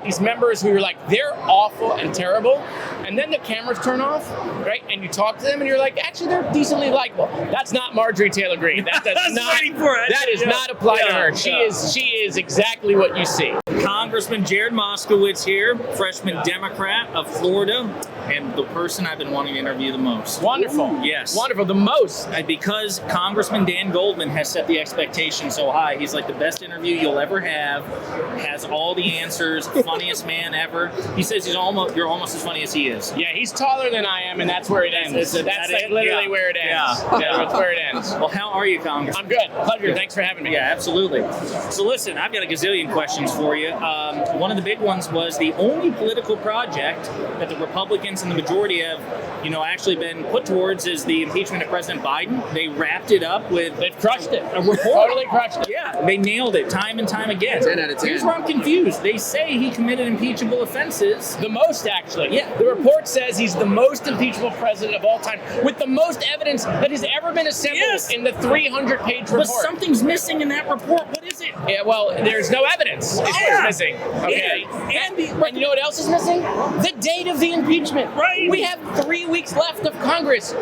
these members who you're like, they're awful and terrible, and then the cameras turn off, right? And you talk to them, and you're like, actually, they're decently likable. That's not Marjorie Taylor Greene. That does not apply to her. She is exactly what you see. Congressman Jared Moskowitz here, freshman Democrat of Florida, and the person I've been wanting to interview the most. Wonderful. Yes. Wonderful. The most. Because Congressman Dan Goldman has set the expectation so high. He's like the best interview you'll ever have, has all the answers, funniest man ever. He says you're almost as funny as he is. Yeah, he's taller than I am, and that's where it ends. That's like literally where it ends. Yeah, that's where it ends. Well, how are you, Congressman? I'm good. Pleasure. Thanks for having me. Yeah, absolutely. So listen, I've got a gazillion questions for you. One of the big ones was the only political project that the Republicans and the majority have, actually been put towards is the impeachment of President Biden. They wrapped it up with... They've crushed it. A report. Totally crushed it. Yeah, they nailed it time and time again. 10 out of 10. Here's where I'm confused. They say he committed impeachable offenses. The most, actually. Yeah. The report says he's the most impeachable president of all time, with the most evidence that has ever been assembled in the 300-page report. But something's missing in that report. What is it? Yeah, well, there's no evidence. Is what's missing. Okay. And you know what else is missing? The date of the impeachment. Right. We have 3 weeks left of Congress.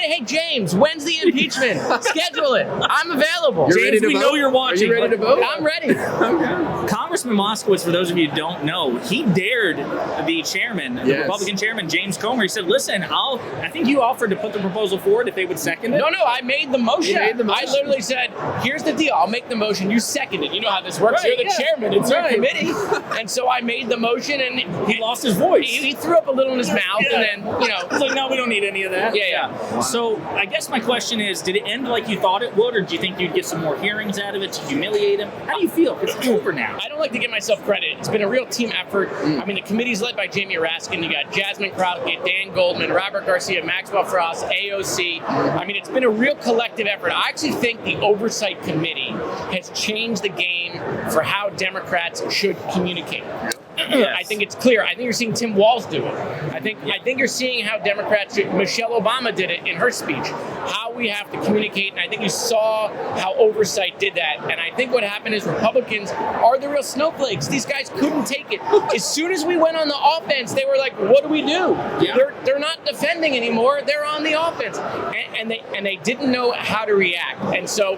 Hey, James, when's the impeachment? Schedule it. I'm available. You're James, ready to we vote? know you're watching. Are you ready to vote? I'm ready. Congressman Moskowitz, for those of you who don't know, he dared the chairman, the Republican chairman, James Comer. He said, listen, I think you offered to put the proposal forward if they would second it. No, I made the motion. You made the motion. I literally said, here's the deal. I'll make the motion. You second it. You know how this works. Right, You're the chairman. It's your Right. committee. And so I made the motion, and He lost his voice. he threw up a little in his mouth, and then, He's like, no, we don't need any of that. Yeah. So I guess my question is, did it end like you thought it would, or do you think you'd get some more hearings out of it to humiliate him? How do you feel? It's over now. I don't like to give myself credit. It's been a real team effort. I mean, the committee's led by Jamie Raskin. You got Jasmine Crockett, Dan Goldman, Robert Garcia, Maxwell Frost, AOC. I mean, it's been a real collective effort. I actually think the Oversight Committee has changed the game for how Democrats should communicate. Yes. I think it's clear. I think you're seeing Tim Walz do it. I think you're seeing how Democrats, Michelle Obama did it in her speech, how we have to communicate, and I think you saw how Oversight did that. And I think what happened is Republicans are the real snowflakes. These guys couldn't take it. As soon as we went on the offense, they were like, what do we do? Yeah. They're not defending anymore. They're on the offense. And they didn't know how to react. And so,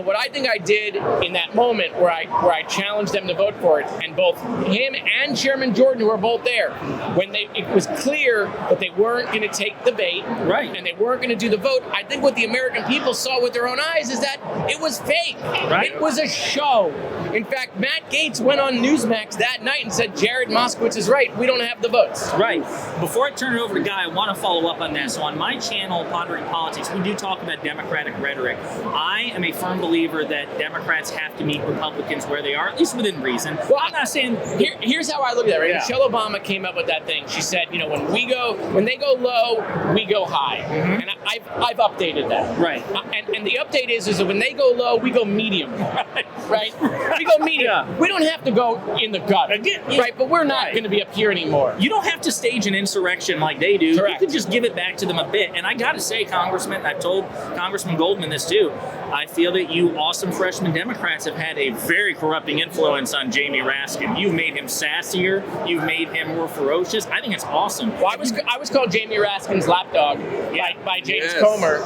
what I think I did in that moment where I challenged them to vote for it, and both him and Chairman Jordan, who were both there, when it was clear that they weren't going to take the bait, Right. and they weren't going to do the vote, I think what the American people saw with their own eyes is that it was fake. Right. It was a show. In fact, Matt Gaetz went on Newsmax that night and said, Jared Moskowitz is right. We don't have the votes. Right. Before I turn it over to Guy, I want to follow up on that. So on my channel, Pondering Politics, we do talk about Democratic rhetoric. I am a firm believer that Democrats have to meet Republicans where they are, at least within reason. Well, I'm not saying... Here's how I look at it, right? Yeah. Michelle Obama came up with that thing. She said, when they go low, we go high. Mm-hmm. And I've updated that. Right. And the update is that when they go low, we go medium. Right? We go medium. Yeah. We don't have to go in the gut. Right? But we're not going to be up here anymore. You don't have to stage an insurrection like they do. Correct. You could just give it back to them a bit. And I got to say, Congressman, I've told Congressman Goldman this too, I feel that you awesome freshman Democrats have had a very corrupting influence on Jamie Raskin. You've made him sassier. You've made him more ferocious. I think it's awesome. Well, I was called Jamie Raskin's lapdog by James Comer,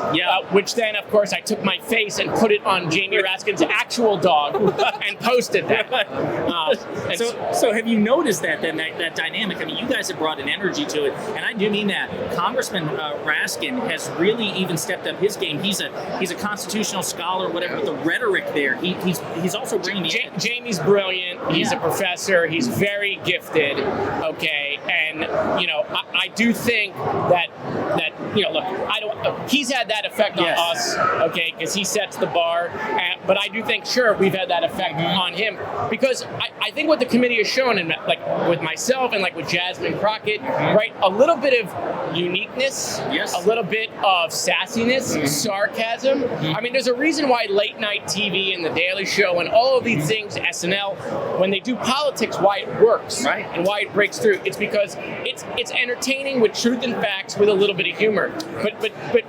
which then, of course, I took my face and put it on Jamie Raskin's actual dog and posted that. So have you noticed that dynamic? I mean, you guys have brought an energy to it, and I do mean that. Congressman Raskin has really even stepped up his game. He's a constitutional scholar, whatever. But the rhetoric there, he's also bringing the Jamie's brilliant. He's a professor. He's very gifted. Okay, and I do think that look, he's had that effect on us. Okay, because he sets the bar. But I do think, sure, we've had that effect on him, because I think what the committee has shown, and like with myself and like with Jasmine Crockett, right, a little bit of uniqueness, a little bit of sassiness, sarcasm. I mean, there's a reason why late night TV and The Daily Show and all of these things, SNL, when they do politics, why it works, right, and why it breaks through. It's because because it's entertaining with truth and facts with a little bit of humor. But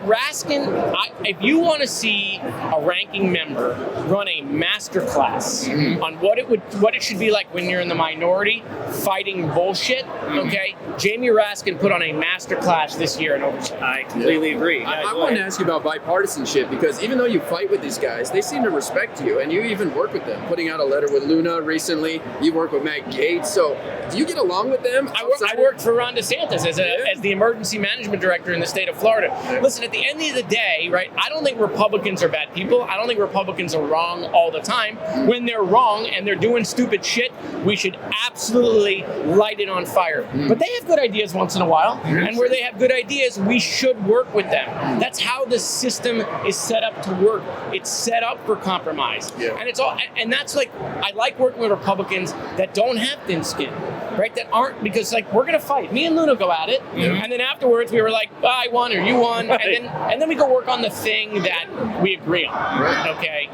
Raskin, if you want to see a ranking member run a master class on what it should be like when you're in the minority fighting bullshit, okay? Jamie Raskin put on a master class this year in oversight. I completely agree. I want to ask you about bipartisanship, because even though you fight with these guys, they seem to respect you, and you even work with them. Putting out a letter with Luna recently, you work with Matt Gaetz. So do you get along with them? I worked for Ron DeSantis as the emergency management director in the state of Florida. Listen, at the end of the day, right, I don't think Republicans are bad people. I don't think Republicans are wrong all the time. When they're wrong and they're doing stupid shit, we should absolutely light it on fire. But they have good ideas once in a while, and where they have good ideas, we should work with them. That's how the system is set up to work. It's set up for compromise. And that's like, I like working with Republicans that don't have thin skin, right? That aren't, because like, we're gonna fight. Me and Luna go at it, and then afterwards we were like, I won or you won, and then we go work on the thing that we agree on, okay?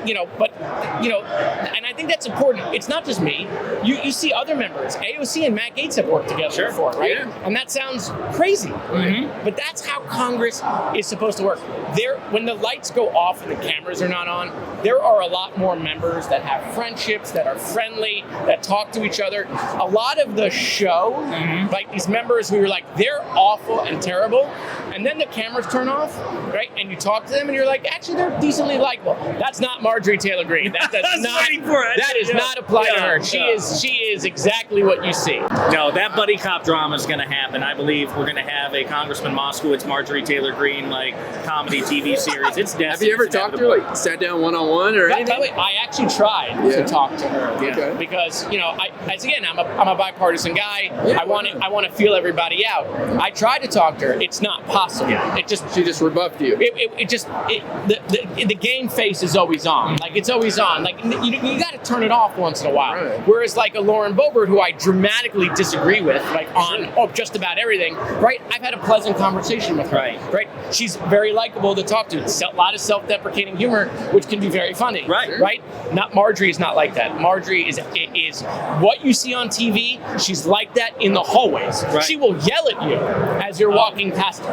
And I think that's important. It's not just me. You see other members. AOC and Matt Gaetz have worked together before, right? And that sounds crazy, but that's how Congress is supposed to work. When the lights go off and the cameras are not on, there are a lot more members that have friendships, that are friendly, that talk to each other. A lot of the show, like these members who are like, they're awful and terrible, and then the cameras turn off, right? And you talk to them and you're like, actually, they're decently likable. That's not Marjorie Taylor Greene. That does not apply to her. She is exactly what you see. No, that buddy cop drama is going to happen. I believe we're going to have a Congressman Moskowitz, Marjorie Taylor Greene like comedy TV series. It's definitely. Have you ever talked to her, like sat down one-on-one or anything? By the way, I actually tried to talk to her because I'm a bipartisan guy. I want to feel everybody out. I tried to talk to her. It's not possible. She just rebuffed you. The game face is always on. Like, it's always on. Like, you got to turn it off once in a while. Right. Whereas like a Lauren Boebert, who I dramatically disagree with, like on just about everything, right? I've had a pleasant conversation with her. Right? She's very likable to talk to. A lot of self-deprecating humor, which can be very funny. Right? Not Marjorie is not like that. Marjorie is what you see on TV. She's like that in the hallways. She will yell at you as you're walking past her.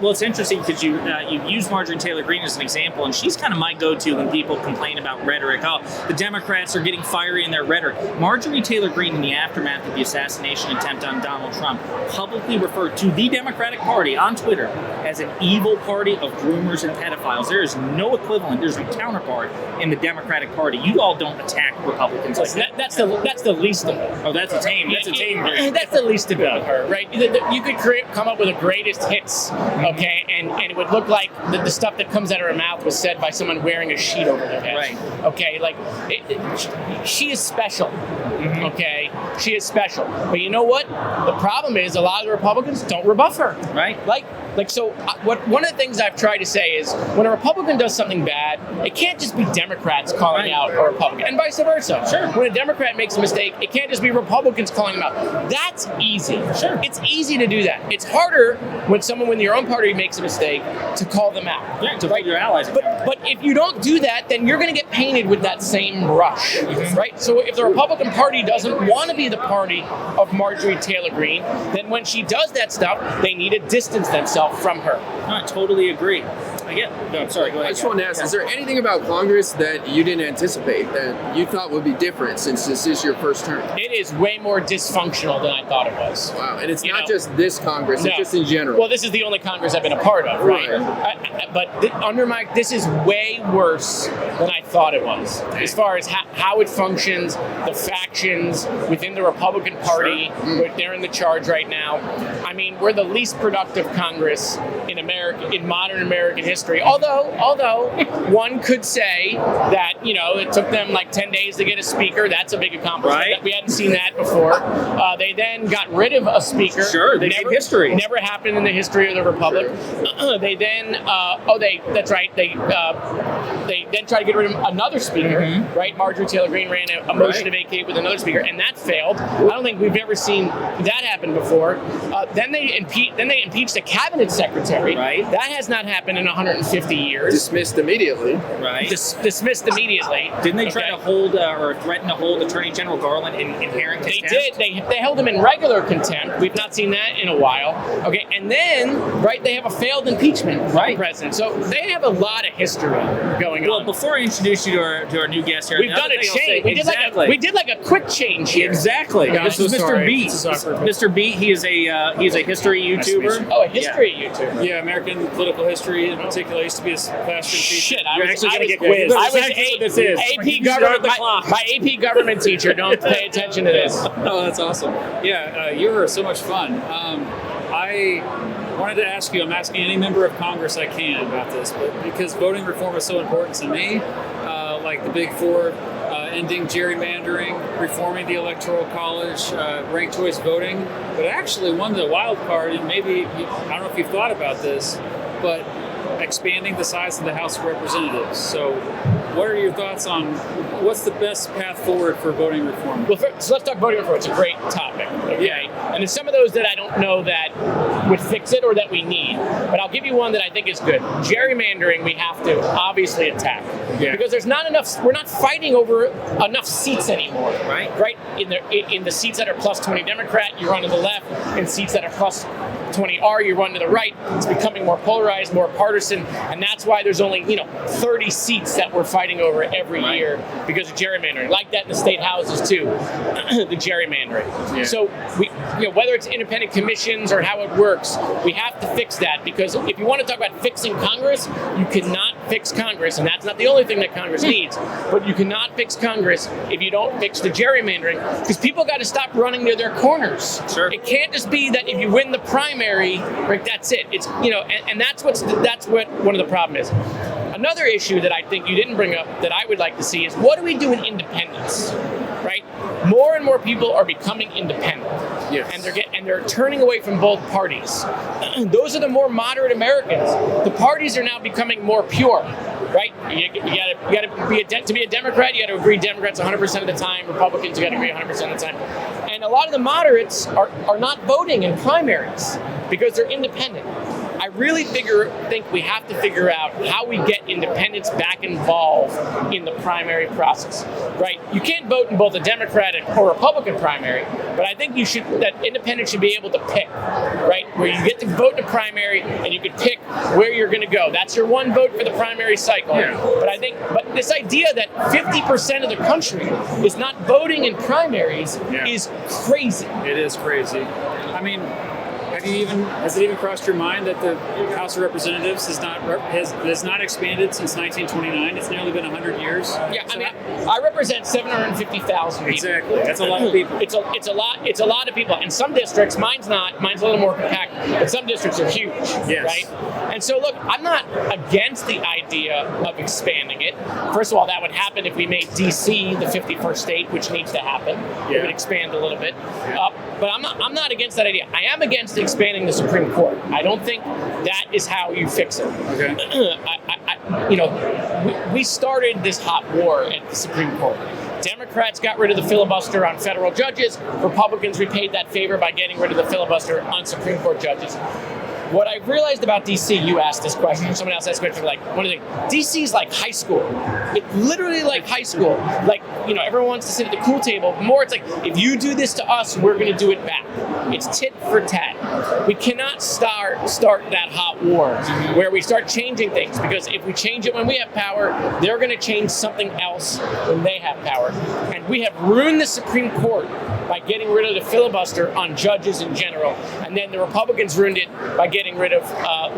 Well, it's interesting because you use Marjorie Taylor Greene as an example, and she's kind of my go-to when people complain about rhetoric. Oh, the Democrats are getting fiery in their rhetoric. Marjorie Taylor Greene, in the aftermath of the assassination attempt on Donald Trump, publicly referred to the Democratic Party on Twitter as an evil party of groomers and pedophiles. There is no equivalent. There's no counterpart in the Democratic Party. You all don't attack Republicans like that. That's the least of it. Oh, that's a tame. That's a tame. That's the least of it with her, right? You could come up with a greatest hits, okay, and it would look like the stuff that comes out of her mouth was said by someone wearing a sheet over their head. Okay, like she is special. Okay, she is special. But you know what? The problem is a lot of the Republicans don't rebuff her. One of the things I've tried to say is when a Republican does something bad, it can't just be Democrats calling out a Republican, and vice versa. When a Democrat makes a mistake, it can't just be Republicans calling them out. That's easy. It's easy to do that. It's harder when someone in your own party makes a mistake to call them out. To hold your allies. But if you don't do that, then you're going to get painted with that same brush, right? So if the Republican Party doesn't want to be the party of Marjorie Taylor Greene, then when she does that stuff, they need to distance themselves from her. I totally agree. I'm sorry, go ahead. I just want to ask, is there anything about Congress that you didn't anticipate that you thought would be different since this is your first term? It is way more dysfunctional than I thought it was. Wow, and it's not just this Congress, it's just in general. Well, this is the only Congress I've been a part of, right? This is way worse than I thought it was. As far as how it functions, the factions within the Republican Party, they're in the charge right now. I mean, we're the least productive Congress in modern American history. Although one could say that, it took them like 10 days to get a speaker. That's a big accomplishment. We hadn't seen that before. They then got rid of a speaker. They made history. Never happened in the history of the Republic. They then, they then tried to get rid of another speaker, right? Marjorie Taylor Greene ran a motion to vacate with another speaker, and that failed. I don't think we've ever seen that happen before. Then they impeached a cabinet secretary. That has not happened in 100 150 years. Dismissed immediately. Right. Dismissed immediately. Didn't they try to hold or threaten to hold Attorney General Garland in inherent contempt? They did. They held him in regular contempt. We've not seen that in a while. Okay, and then they have a failed impeachment of the president. So they have a lot of history going on. Well, before I introduce you to our new guest here, we've done a change. We did like a quick change here. Exactly. This is Mr. Beat. Mr. Beat. He is a history YouTuber. Oh, a history YouTuber. Yeah, American political history in particular. I used to be a classroom teacher. Shit, I was actually going to get quizzed. I was AP government. My AP government teacher. Don't pay attention to this. Oh, that's awesome. Yeah, you were so much fun. I wanted to ask you. I'm asking any member of Congress I can about this, but because voting reform is so important to me, like the Big Four. Ending gerrymandering, reforming the Electoral College, ranked choice voting. But actually, one of the wild card, and maybe, I don't know if you've thought about this, but expanding the size of the House of Representatives. So what are your thoughts on what's the best path forward for voting reform? Well, so let's talk voting reform. It's a great topic, okay? Yeah. And there's some of those that I don't know that would fix it or that we need. But I'll give you one that I think is good. Gerrymandering, we have to obviously attack. Yeah. Because there's not enough, we're not fighting over enough seats anymore. Right? In the seats that are plus 20 Democrat, you run to the left. In seats that are plus 20R, you run to the right. It's becoming more polarized, more partisan, and that's why there's only 30 seats that we're fighting over every year because of gerrymandering. Like that in the state houses too, the gerrymandering. Yeah. So we, whether it's independent commissions or how it works, we have to fix that because if you want to talk about fixing Congress, you cannot fix Congress, and that's not the only thing that Congress needs. But you cannot fix Congress if you don't fix the gerrymandering because people got to stop running near their corners. Sure. It can't just be that if you win the primary, that's it. It's and that's what one of the problem is. Another issue that I think you didn't bring up that I would like to see is what do we do in independence, right? More and more people are becoming independent, yes. and they're turning away from both parties. Those are the more moderate Americans. The parties are now becoming more pure, right? You got to be a Democrat. You got to agree Democrats 100% of the time. Republicans, you got to agree 100% of the time. And a lot of the moderates are not voting in primaries because they're independent. I really think we have to figure out how we get independents back involved in the primary process, right? You can't vote in both a Democratic or Republican primary, but I think that independents should be able to pick, right? Where you get to vote in a primary and you can pick where you're going to go. That's your one vote for the primary cycle. Yeah. But this idea that 50% of the country is not voting in primaries is crazy. It is crazy. I mean, has it even crossed your mind that the House of Representatives has not expanded since 1929? It's nearly been 100 years. Yeah, so I represent 750,000 people. Exactly, that's a lot of people. It's a lot of people. In some districts, mine's a little more compact, but some districts are huge, right? And so look, I'm not against the idea of expanding it. First of all, that would happen if we made DC the 51st state, which needs to happen. It would expand a little bit. But I'm not against that idea. I am against expanding the Supreme Court. I don't think that is how you fix it. Okay. We started this hot war at the Supreme Court. Democrats got rid of the filibuster on federal judges. Republicans repaid that favor by getting rid of the filibuster on Supreme Court judges. What I realized about DC, you asked this question, someone else asked this question, one of the DC's like high school. It's literally like high school. Everyone wants to sit at the cool table. More, it's like, if you do this to us, we're going to do it back. It's tit for tat. We cannot start that hot war where we start changing things, because if we change it when we have power, they're going to change something else when they have power. And we have ruined the Supreme Court by getting rid of the filibuster on judges in general. And then the Republicans ruined it by getting rid of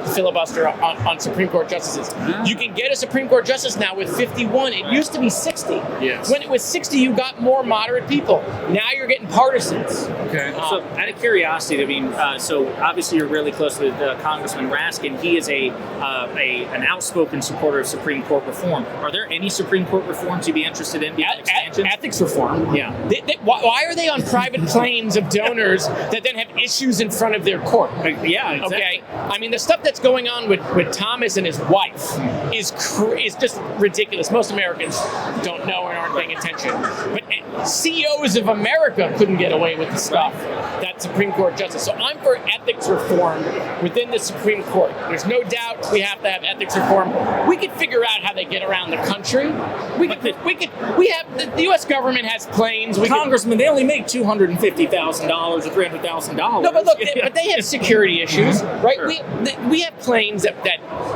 the filibuster on Supreme Court justices. You can get a Supreme Court justice now with 51. It used to be 60. Yes. When it was 60, you got more moderate people. Now you're getting partisans. Okay. So out of curiosity, so obviously you're really close with Congressman Raskin. He is an outspoken supporter of Supreme Court reform. Are there any Supreme Court reforms you'd be interested in? Ethics reform. Yeah. Why are they on on private planes of donors that then have issues in front of their court. Yeah, exactly. Okay, I mean the stuff that's going on with Thomas and his wife is just ridiculous. Most Americans don't know and aren't paying attention. But CEOs of America couldn't get away with the stuff that Supreme Court justice. So I'm for ethics reform within the Supreme Court. There's no doubt we have to have ethics reform. We could figure out how they get around the country. The U.S. government has planes. Congressman, they only make $250,000 or $300,000. No, but look, but they have security issues, right? Sure. We have planes that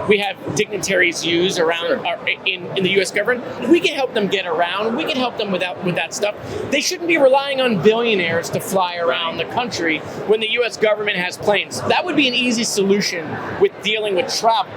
we have dignitaries use around in the U.S. government. We can help them get around. We can help them with that stuff. They shouldn't be relying on billionaires to fly around the country when the U.S. government has planes. That would be an easy solution with dealing with travel,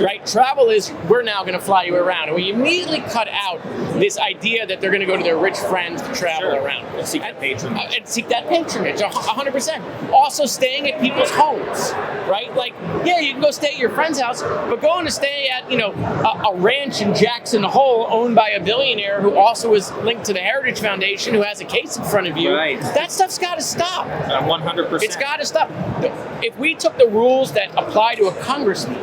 right? Travel is, we're now going to fly you around. And we immediately cut out this idea that they're going to go to their rich friends to travel around. And seek that patronage. And seek that patronage, 100%. Also staying at people's homes, right? Like, yeah, you can go stay at your friend's house, but going to stay at, a ranch in Jackson Hole owned by a billionaire who also is linked to the Heritage Foundation, who has a case in front of you, right. That stuff's got to stop. 100%. It's got to stop. If we took the rules that apply to a congressman,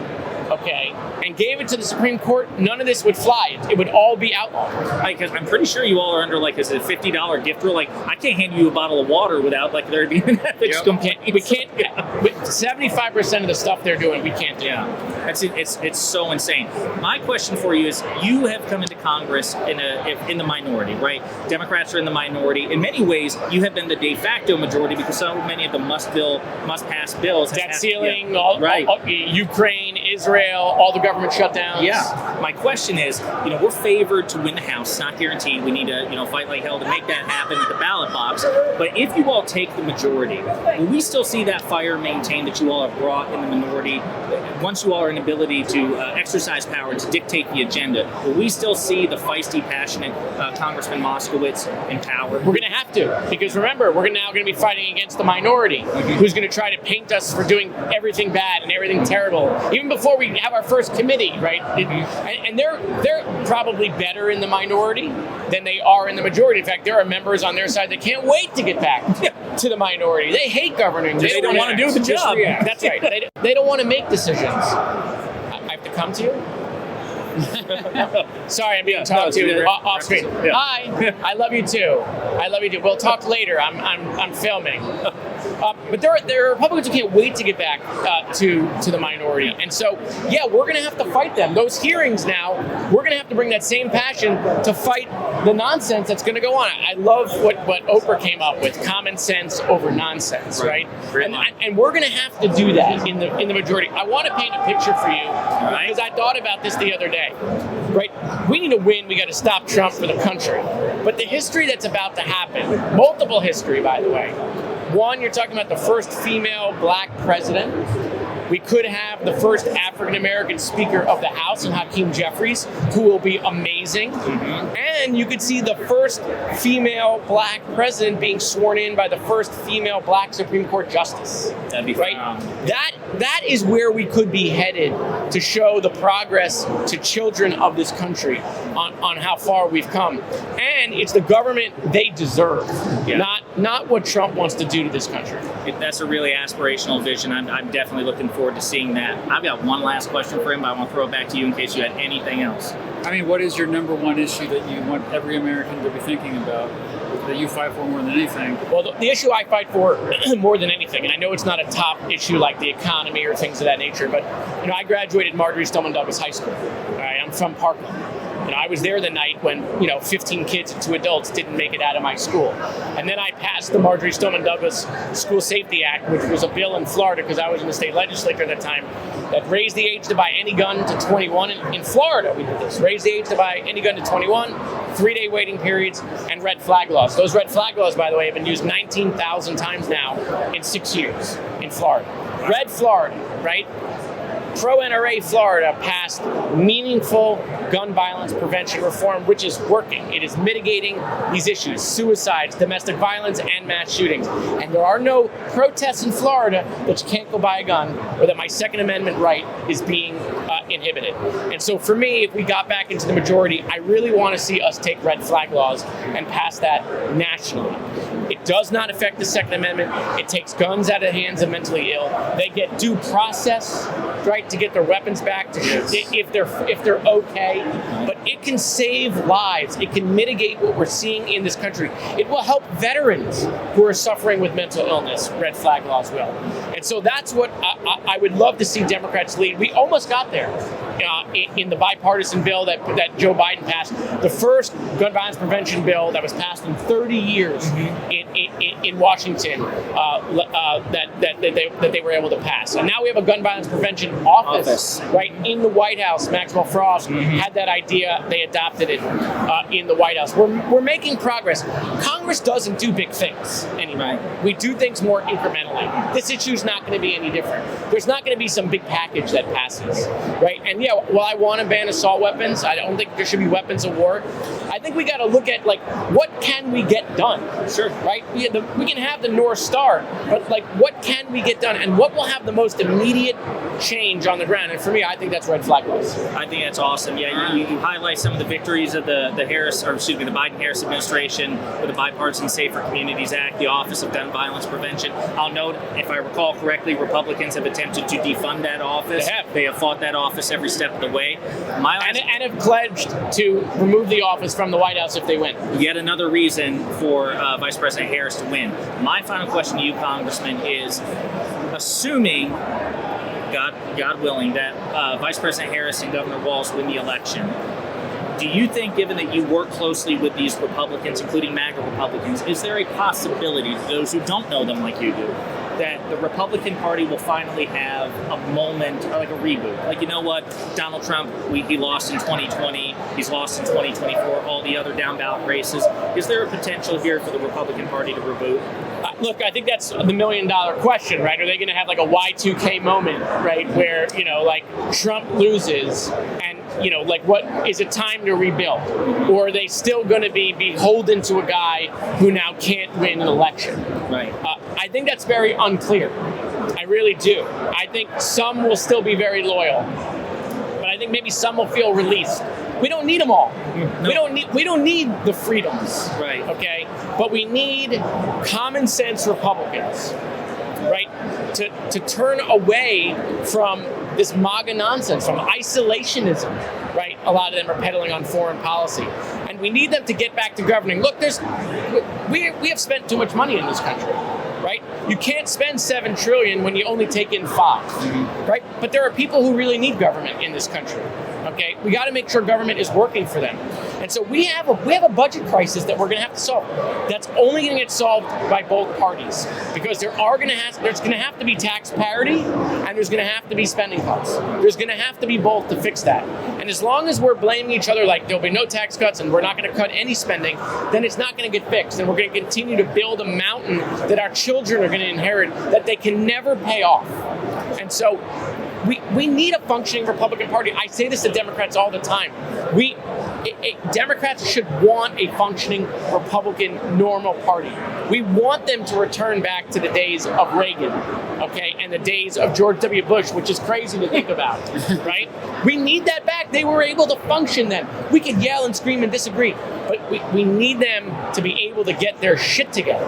okay, and gave it to the Supreme Court, none of this would fly. It would all be outlawed. Because I'm pretty sure you all are under is a $50 gift rule. I can't hand you a bottle of water without there being an ethics complaint. We can't. 75% of the stuff they're doing, we can't do. Yeah, it's so insane. My question for you is: you have come into Congress in the minority, right? Democrats are in the minority. In many ways, you have been the de facto majority because so many of the must-pass bills. Debt ceiling, right? Ukraine, Israel, all the government shutdowns. Yeah. My question is, we're favored to win the House. It's not guaranteed. We need to, fight like hell to make that happen at the ballot box. But if you all take the majority, will we still see that fire maintained that you all have brought in the minority? Once you all are in ability to exercise power to dictate the agenda, will we still see the feisty, passionate Congressman Moskowitz in power? We're going to have to, because remember, we're now going to be fighting against the minority, who's going to try to paint us for doing everything bad and everything terrible, even before we have our first committee, right? And they're probably better in the minority than they are in the majority. In fact, there are members on their side that can't wait to get back to the minority. They hate governing. They don't want to do the job. That's right. They don't want to make decisions. I have to come to you? Sorry, I'm being talked to off screen. Yeah. Hi, I love you too. We'll talk later. I'm filming. But there are Republicans who can't wait to get back to the minority, and so we're going to have to fight them. Those hearings now, we're going to have to bring that same passion to fight the nonsense that's going to go on. I love what Oprah came up with: common sense over nonsense, right? And we're going to have to do that in the majority. I want to paint a picture for you because I thought about this the other day. Right? We need to win. We got to stop Trump for the country. But the history that's about to happen, multiple history, by the way. One, you're talking about the first female black president. We could have the first African-American Speaker of the House in Hakeem Jeffries, who will be amazing. Mm-hmm. And you could see the first female black president being sworn in by the first female black Supreme Court justice. That'd be right. That is where we could be headed to show the progress to children of this country on how far we've come. And it's the government they deserve, not what Trump wants to do to this country. That's a really aspirational vision. I'm definitely looking forward to seeing that. I've got one last question for him, but I want to throw it back to you in case you had anything else. I mean, what is your number one issue that you want every American to be thinking about, that you fight for more than anything? Well, the issue I fight for more than anything, and I know it's not a top issue like the economy or things of that nature, but I graduated Marjorie Stoneman Douglas High School. Right? I'm from Parkland. I was there the night when 15 kids and 2 adults didn't make it out of my school. And then I passed the Marjorie Stoneman Douglas School Safety Act, which was a bill in Florida, because I was in the state legislature at that time, that raised the age to buy any gun to 21. In Florida, we did this. Raised the age to buy any gun to 21, 3-day waiting periods, and red flag laws. Those red flag laws, by the way, have been used 19,000 times now in 6 years in Florida. Red Florida, right? Pro-NRA Florida passed meaningful gun violence prevention reform, which is working. It is mitigating these issues: suicides, domestic violence, and mass shootings. And there are no protests in Florida that you can't go buy a gun, or that my Second Amendment right is being inhibited. And so for me, if we got back into the majority, I really want to see us take red flag laws and pass that nationally. It does not affect the Second Amendment. It takes guns out of the hands of mentally ill. They get due process, right, to get their weapons back if they're okay. But it can save lives. It can mitigate what we're seeing in this country. It will help veterans who are suffering with mental illness. Red flag laws will. And so that's what I would love to see Democrats lead. We almost got there in the bipartisan bill that Joe Biden passed, the first gun violence prevention bill that was passed in 30 years in Washington that they were able to pass. And now we have a gun violence prevention office. Right in the White House. Maxwell Frost had that idea. They adopted it in the White House. We're making progress. Congress doesn't do big things anymore. Right. We do things more incrementally. This issue is not going to be any different. There's not going to be some big package that passes, right? And yeah, well, I want to ban assault weapons. I don't think there should be weapons of war. I think we got to look at, like, what can we get done? Sure. Right? We can have the North Star, but, like, what can we get done? And what will have the most immediate change on the ground? And for me, I think that's red flag laws. I think that's awesome. Yeah, you highlight some of the victories of the Biden-Harris administration with the Bipartisan Safer Communities Act, the Office of Gun Violence Prevention. I'll note, if I recall correctly, Republicans have attempted to defund that office. They have fought that office every step of the way. And have pledged to remove the office from the White House if they win. Yet another reason for Vice President Harris to win. My final question to you, Congressman, is assuming, God willing, that Vice President Harris and Governor Walz win the election, do you think, given that you work closely with these Republicans, including MAGA Republicans, is there a possibility, to those who don't know them like you do, that the Republican Party will finally have a moment, or like a reboot? Like, you know what, Donald Trump, he lost in 2020, he's lost in 2024, all the other down-ballot races. Is there a potential here for the Republican Party to reboot? Look, I think that's the million-dollar question, right? Are they going to have like a Y2K moment, right, where, like, Trump loses and, like, what is it time to rebuild? Or are they still going to be beholden to a guy who now can't win an election? Right. I think that's very unclear. I really do. I think some will still be very loyal, but I think maybe some will feel released. We don't need them all. No. We don't need the freedoms. Right. Okay? But we need common sense Republicans, right? To turn away from this MAGA nonsense, from isolationism, right? A lot of them are peddling on foreign policy. And we need them to get back to governing. Look, we have spent too much money in this country, right? You can't spend $7 trillion when you only take in $5, right? But there are people who really need government in this country. Okay, we got to make sure government is working for them, and so we have a budget crisis that we're going to have to solve. That's only going to get solved by both parties, because there's going to have to be tax parity, and there's going to have to be spending cuts. There's going to have to be both to fix that. And as long as we're blaming each other, like there'll be no tax cuts and we're not going to cut any spending, then it's not going to get fixed, and we're going to continue to build a mountain that our children are going to inherit that they can never pay off. And so we need a functioning Republican Party. I say this to Democrats all the time. Democrats should want a functioning Republican normal party. We want them to return back to the days of Reagan, okay, and the days of George W. Bush, which is crazy to think about, right? We need that back. They were able to function then. We could yell and scream and disagree, but we need them to be able to get their shit together,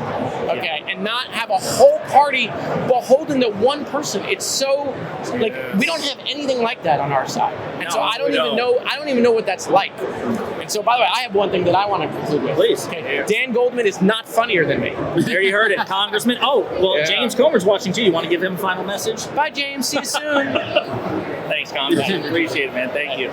okay, and not have a whole party beholden to one person. It's so, like, we don't have anything like that on our side. And so I don't even know what that's like. And so, by the way, I have one thing that I want to conclude with. Please. Okay. Dan Goldman is not funnier than me. There you heard it, Congressman. Oh, well, yeah. James Comer's watching too. You want to give him a final message? Bye, James. See you soon. Thanks, Congressman. Appreciate it, man. Thank you.